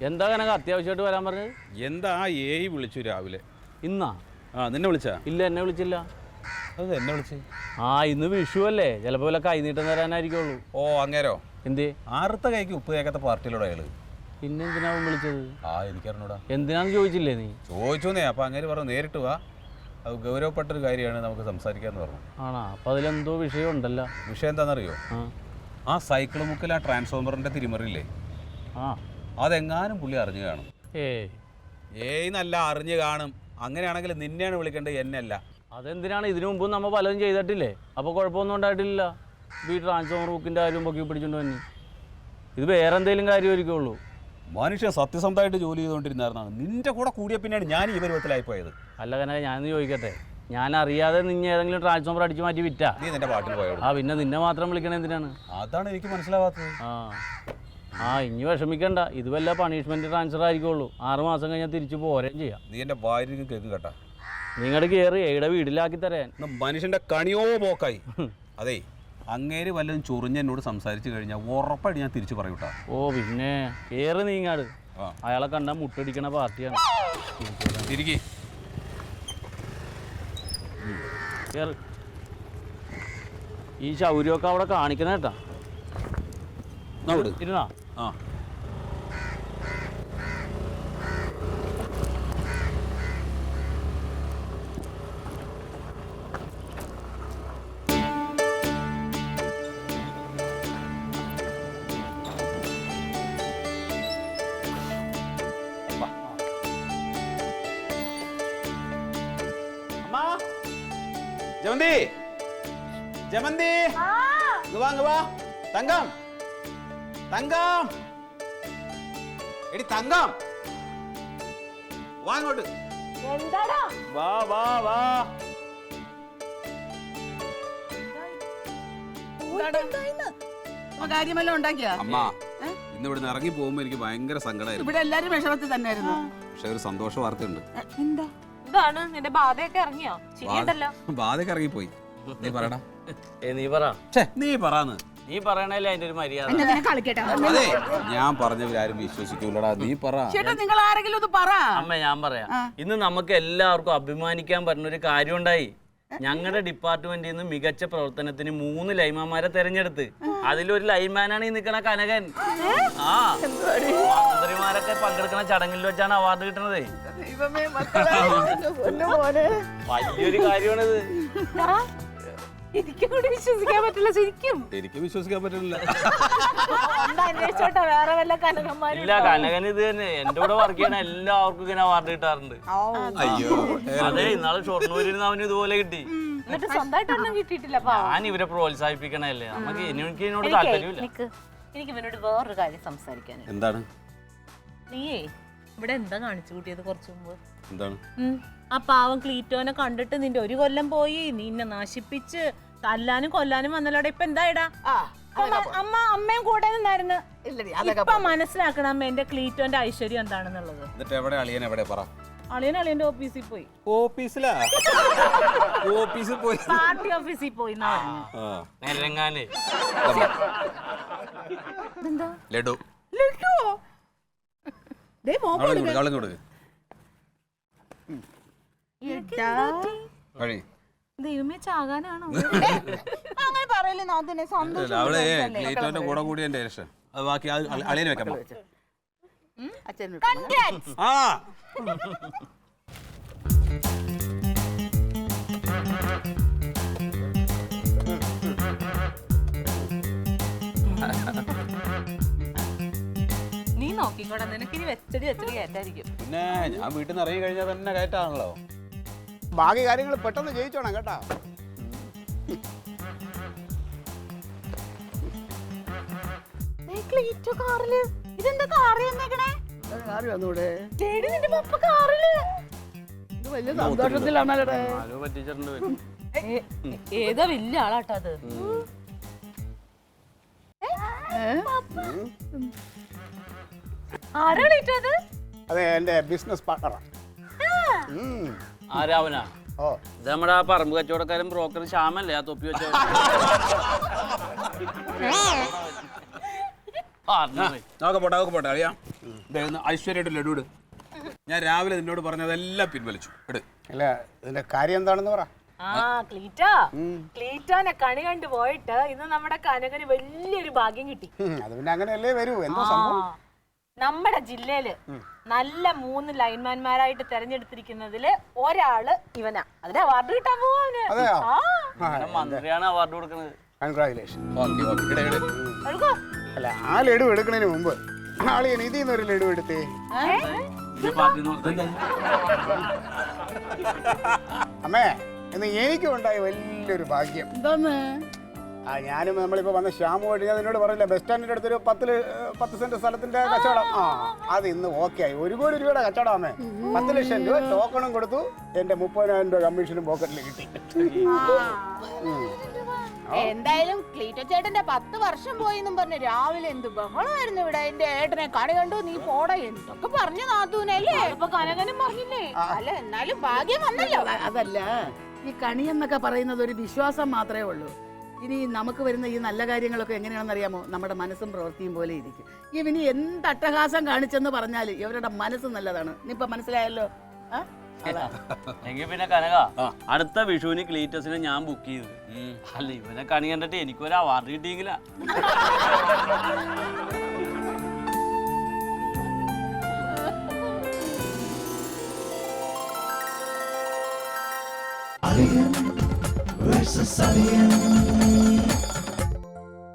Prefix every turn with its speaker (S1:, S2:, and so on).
S1: എന്താ കനക അത്യാവശ്യമായിട്ട് വരാൻ പറഞ്ഞത്?
S2: എന്താ ഏയ് വിളിച്ചു രാവിലെ.
S1: ഇന്നാ?
S2: നിന്നെ വിളിച്ചാ?
S1: ഇല്ല, എന്നെ വിളിച്ചില്ല.
S2: അത് എന്നെ വിളിച്ചു.
S1: ഇന്ന് വിഷു അല്ലേ, ചിലപ്പോ വല്ല കൈനീട്ടം തരാനായിരിക്കുള്ളൂ.
S2: ഓ അങ്ങേരോ?
S1: എന്തേ?
S2: ആറുത്ത കൈക്ക് ഉപ്പ് കേൾക്കാത്ത പാർട്ടിയിലൂടെ അയാള്.
S1: പിന്നെ എന്തിനാവും വിളിച്ചത്?
S2: എനിക്കറിഞ്ഞൂടാ.
S1: എന്തിനാന്ന് ചോദിച്ചില്ലേ നീ?
S2: ചോദിച്ചോന്നേ. അപ്പൊ അങ്ങേര് പറഞ്ഞു നേരിട്ട് വാ, അത് ഗൗരവപ്പെട്ടൊരു കാര്യമാണ്, നമുക്ക് സംസാരിക്കാന്ന് പറഞ്ഞു.
S1: അപ്പൊ അതിലെന്തോ വിഷയം ഉണ്ടല്ലോ.
S2: വിഷയം എന്താണെന്നറിയോ? ആ സൈക്കിൾ മുക്കിൽ ആ ട്രാൻസ്ഫോമറിന്റെ തിരിമറിയില്ലേ, അതെങ്ങാനും പുള്ളി അറിഞ്ഞു കാണും. ഏയ് നല്ല അറിഞ്ഞു കാണും. അങ്ങനെയാണെങ്കിൽ നിന്നെയാണ് വിളിക്കേണ്ടത്, എന്നെയല്ല.
S1: അതെന്തിനാണ്? ഇതിനു മുമ്പ് നമ്മൾ പലതും ചെയ്തിട്ടില്ലേ, അപ്പോൾ കുഴപ്പമൊന്നും ഉണ്ടായിട്ടില്ല. ഈ ട്രാൻസ്ഫോമർ ബുക്കിൻ്റെ കാര്യം പൊക്കി പിടിച്ചിട്ട് തന്നെ ഇത് വേറെ എന്തെങ്കിലും കാര്യമായിരിക്കുള്ളൂ.
S2: മനുഷ്യൻ സത്യസന്ധമായിട്ട് ജോലി ചെയ്തുകൊണ്ടിരുന്നതാണ്. നിന്റെ കൂടെ കൂടിയ പിന്നെയാണ് ഞാൻ ഈ പരുവത്തിലായി പോയത്.
S1: അല്ല കനക, ഞാനൊന്ന് ചോദിക്കട്ടെ, ഞാൻ അറിയാതെ നിന്നെ ഏതെങ്കിലും ട്രാൻസ്ഫോമർ അടിച്ചു മാറ്റി വിറ്റാ?
S2: നീ നിന്റെ പാട്ടിൽ പോയോ?
S1: പിന്നെ നിന്നെ മാത്രം വിളിക്കണേ എന്തിനാണ്?
S2: അതാണ് എനിക്ക് മനസ്സിലാവാത്തത്.
S1: ഇനി വിഷമിക്കണ്ട, ഇത് വല്ല പണിഷ്മെന്റ് ട്രാൻസ്ഫർ ആയിരിക്കുള്ളൂ. 6 മാസം കഴിഞ്ഞാൽ തിരിച്ചു പോരുകയും ചെയ്യാം.
S2: നീ എന്റെ ഭാര്യ കേൾക്കും കേട്ടാ.
S1: നിങ്ങളുടെ കയറി എയുടെ വീട്ടിലാക്കി തരാൻ.
S2: മനുഷ്യന്റെ കണിയോ പോക്കായി. അതെ, അങ്ങേര് വല്ലതും ചൊറിഞ്ഞ് എന്നോട് സംസാരിച്ചു കഴിഞ്ഞാൽ ഉറപ്പായിട്ട് ഞാൻ തിരിച്ചു പറയൂട്ടാ.
S1: പിന്നെ കയറി നീങ്ങാട്. അയാളെ കണ്ടാൽ മുട്ടടിക്കണ പാർട്ടിയാണ്. ഈ ശൗര്യമൊക്കെ അവിടെ കാണിക്കണ കേട്ടാ. ഇരുന്നാ?
S2: ജമന്തി, ജമന്തി, വാ. തങ്കം, തങ്കം, എടി തങ്കം, വാ അങ്ങോട്ട്. വാ വാ വാ.
S3: കാര്യമെല്ലാം ഉണ്ടാക്കിയാ?
S2: അമ്മ, ഇന്ന് ഇവിടുന്ന് ഇറങ്ങി പോകുമ്പോ എനിക്ക് ഭയങ്കര സങ്കടമായിരുന്നു.
S3: ഇവിടെ എല്ലാരും വിഷമത്തിൽ തന്നെയായിരുന്നു.
S2: പക്ഷെ ഒരു സന്തോഷ വാർത്തയുണ്ട്.
S3: എന്താ?
S4: എന്താണ്? നിന്റെ ബാധയൊക്കെ ഇറങ്ങിയോ?
S2: ബാധയൊക്കെ ഇറങ്ങിപ്പോയി. നീ പറയടാ.
S1: നീ പറ.
S2: നീ പറയാന്ന്.
S1: നീ പറയണല്ലേ അതിന്റെ ഒരു മര്യാദ.
S2: അതെ, ഞാൻ പറഞ്ഞവരാരും വിശ്വസിക്കൂലടാ. നീ പറ.
S3: നിങ്ങൾ ആരെങ്കിലും ഒന്ന് പറ.
S1: അമ്മ, ഞാൻ പറയാം. ഇന്ന് നമുക്ക് എല്ലാവർക്കും അഭിമാനിക്കാൻ പറ്റുന്ന ഒരു കാര്യം ഉണ്ടായി. ഞങ്ങളുടെ ഡിപ്പാർട്ട്മെന്റിൽ നിന്ന് മികച്ച പ്രവർത്തനത്തിന് 3 ലൈൻമാൻമാരെ തെരഞ്ഞെടുത്ത്. അതിലൊരു ലൈൻമാനാണ് ഈ നിൽക്കണ കനകൻ. മന്ത്രിമാരൊക്കെ പങ്കെടുക്കുന്ന ചടങ്ങിൽ വെച്ചാണ് അവാർഡ് കിട്ടണത്. വലിയൊരു കാര്യമാണിത്.
S4: എനിക്ക് വിശ്വസിക്കാൻ പറ്റില്ല. ശരിക്കും
S2: എനിക്ക് വിശ്വസിക്കാൻ പറ്റില്ല.
S4: വേറെ വല്ല കനകന്മാരും?
S1: ഇല്ല, കനകൻ ഇത് തന്നെ. എന്റെ കൂടെ വർക്ക് ചെയ്യണ എല്ലാവർക്കും ഇങ്ങനെ അവാർഡ് കിട്ടാറുണ്ട്. അതെ, ഇന്നാള് ഷൊർണൂരിൽ അവന് ഇതുപോലെ കിട്ടി.
S4: എന്നിട്ട് സ്വന്തമായിട്ടൊന്നും കിട്ടിയിട്ടില്ല.
S1: ഞാൻ ഇവരെ പ്രോത്സാഹിപ്പിക്കണല്ലേ. നമുക്ക് എനിക്ക് ഇതിനോട് താല്പര്യമില്ല.
S4: എനിക്ക് ഇവനോട് വേറൊരു കാര്യം സംസാരിക്കാൻ.
S2: എന്താണ്?
S4: നീയേ ഇവിടെ എന്താ കാണിച്ചു കൂട്ടിയത് കുറച്ചു മുമ്പ്?
S2: എന്താണ്?
S4: ആ പാവം ക്ലീറ്റോനെ കണ്ടിട്ട് നിന്റെ 1 കൊല്ലം പോയി. നിന്നെ നശിപ്പിച്ച് തല്ലാനും കൊല്ലാനും വന്നല്ലോടെ. ഇപ്പൊ എന്തായിടാ? അമ്മയും കൂടെ നിന്നായിരുന്നു. ഇപ്പൊ മനസ്സിലാക്കണം അമ്മ എന്റെ ക്ലീറ്റോന്റെ ഐശ്വര്യം എന്താണെന്നുള്ളത്. അളിയന്റെ ഓഫീസിൽ പോയി.
S2: ഓഫീസിലാ? ഓഫീസിൽ പോയി?
S4: പാർട്ടി ഓഫീസിൽ പോയി.
S2: ലഡു.
S4: ദൈവമേ, ചാകാനാണോ?
S3: അങ്ങനെ പറയല്ലേ നാഥനെ.
S2: സന്തോഷം കൂടെ കൂടി എന്റെ ഇഷ്ടം. അത് ബാക്കി അളിയനെ വെക്കാം.
S4: നീ നോക്കിക്കോടാ, നിനക്കിനി വെച്ചടി കയറ്റായിരിക്കും.
S2: പിന്നെ ഞാൻ വീട്ടിൽ നിന്ന് ഇറങ്ങി കഴിഞ്ഞാൽ തന്നെ കയറ്റാണല്ലോ.
S5: ബാക്കി കാര്യങ്ങൾ പെട്ടെന്ന് ജയിച്ചോണം കേട്ടാ.
S4: ഇതെന്താ കാറ് വന്നേക്കണേ?
S3: വലിയ സന്തോഷത്തിലാണല്ലേ.
S4: ഏതാ വലിയ ആളാട്ടോ അത്. ആരാ വിളിച്ചത്?
S5: അതെ, എന്റെ ബിസിനസ് പാർട്ണറാണ്.
S1: ആരാവനാ? ഇത് നമ്മുടെ ആ പറമ്പ് കച്ചവടക്കാരൻ ബ്രോക്കർ ശ്യാമല്ലേ, ആ തൊപ്പി വെച്ച? പാർട്ണർ
S2: നോക്കെ പോട്ടെ അറിയാം ഐശ്വര്യമായിട്ട് ലഡു ഇട്. ഞാൻ രാവിലെ നിന്നോട് പറഞ്ഞതെല്ലാം പിൻവലിച്ചു ഇട്.
S5: അല്ല ഇതിന്റെ കാര്യം എന്താണെന്ന് പറ.
S4: ക്ലീറ്റോനെ കണി കണ്ടു പോയിട്ട് ഇന്ന് നമ്മുടെ കനകന് വലിയൊരു ഭാഗ്യം കിട്ടി.
S5: അത് പിന്നെ അങ്ങനെയല്ലേ വരൂ. എന്താ സംഭവം?
S4: നമ്മുടെ ജില്ലയില് നല്ല 3 ലൈൻമാൻമാരായിട്ട് തെരഞ്ഞെടുത്തിരിക്കുന്നതില് ഒരാള് ഇവനാ. അതിന് അവാർഡ് കിട്ടാൻ പോവാന്.
S5: അതെയോ?
S1: മന്ത്രിയാണ് അവാർഡ് കൊടുക്കുന്നത്.
S5: കൺഗ്രാജുലേഷൻ.
S4: എടുക്കോ.
S5: അല്ല ആ ലഡു എടുക്കുന്നതിന് മുമ്പ് ആളിയ നിധിന്ന് ഒരു ലഡു എടുത്തേ. അമ്മേ ഇന്ന് എനിക്കും ഉണ്ടായി വലിയൊരു ഭാഗ്യം.
S3: എന്തോന്ന്?
S5: ഞാനും നമ്മളിപ്പോ വന്ന ശ്യാമുമായിട്ട് ഞാൻ നിന്നോട് പറഞ്ഞില്ല, ബസ് സ്റ്റാൻഡിന്റെ അടുത്തൊരു 10 സെന്റ് സ്ഥലത്തിന്റെ കച്ചവടം. അത് ഇന്ന് ഓക്കെ ആയി. 1 കോടി രൂപയുടെ കച്ചവടം അമ്മേ. 10 ലക്ഷം രൂപ ടോക്കണും കൊടുത്തു. എന്റെ 30,000 രൂപ കമ്മീഷനും പോക്കറ്റിൽ കിട്ടി.
S3: എന്തായാലും ക്ലീറ്റോ ചേട്ടന്റെ 10 വർഷം പോയിന്നും പറഞ്ഞ് രാവിലെ എന്ത് ബഹളമായിരുന്നു ഇവിടെ. എന്റെ ഏട്ടനെ കണി കണ്ടു, നീ പോടാ എന്തൊക്കെ പറഞ്ഞു നാത്തൂനല്ലേ.
S4: ഇപ്പൊ കനകനും പറഞ്ഞില്ലേ.
S3: അല്ല എന്നാലും ഭാഗ്യം വന്നല്ലോ. അതല്ല, ഈ കണി എന്നൊക്കെ പറയുന്നത് ഒരു വിശ്വാസം മാത്രമേ ഉള്ളൂ. ഇനി നമുക്ക് വരുന്ന ഈ നല്ല കാര്യങ്ങളൊക്കെ എങ്ങനെയാണെന്ന് അറിയാമോ? നമ്മുടെ മനസ്സും പ്രവൃത്തിയും പോലെ ഇരിക്കും. ഇവന് എന്ത് അട്ടഹാസം കാണിച്ചെന്ന് പറഞ്ഞാൽ ഇവരുടെ മനസ്സ് നല്ലതാണ്. നീ ഇപ്പൊ മനസ്സിലായല്ലോ.
S1: എങ്കിൽ പിന്നെ കനക അടുത്ത വിഷുവിന് ക്ലീറ്റസിനെ ഞാൻ ബുക്ക് ചെയ്തു. അല്ല ഇവനെ കണി കണ്ടിട്ട് എനിക്കൊരു അവാർഡ് കിട്ടിയെങ്കിലാ.
S6: Alien versus Alien.